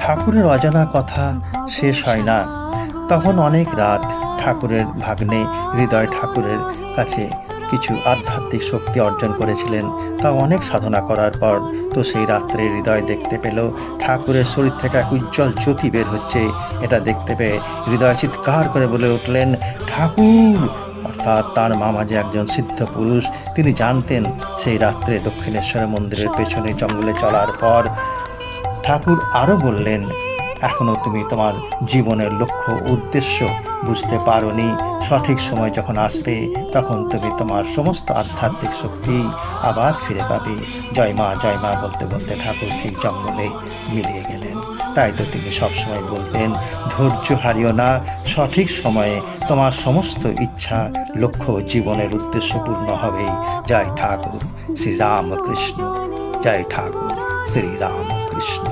ঠাকুরের অজানা কথা শেষ হয় না। তখন অনেক রাত ঠাকুরের ভাগ্নে হৃদয় ঠাকুরের কাছে কিছু আধ্যাত্মিক শক্তি অর্জন করেছিলেন। তা অনেক সাধনা করার পর তো সেই রাত্রে হৃদয় দেখতে পেল ঠাকুরের শরীর থেকে এক উজ্জ্বল জ্যোতি বের হচ্ছে। এটা দেখতে পেয়ে হৃদয় চিৎকার করে বলে উঠলেন, ঠাকুর! অর্থাৎ তার মামা যে একজন সিদ্ধ পুরুষ, তিনি জানতেন সেই রাত্রে দক্ষিণেশ্বর মন্দিরের পেছনে জঙ্গলে চলার পর ঠাকুর আরও বললেন, এখনও তুমি তোমার জীবনের লক্ষ্য উদ্দেশ্য বুঝতে পারোনি। সঠিক সময় যখন আসবে তখন তুমি তোমার সমস্ত আধ্যাত্মিক শক্তি আবার ফিরে পাবে। জয় মা বলতে বলতে ঠাকুর সেই জঙ্গলে মিলিয়ে গেলেন। তাই তো তিনি সবসময় বলতেন, ধৈর্য হারিও না, সঠিক সময়ে তোমার সমস্ত ইচ্ছা লক্ষ্য জীবনের উদ্দেশ্য পূর্ণ হবেই। জয় ঠাকুর শ্রী রামকৃষ্ণ, জয় ঠাকুর শ্রী রামকৃষ্ণ।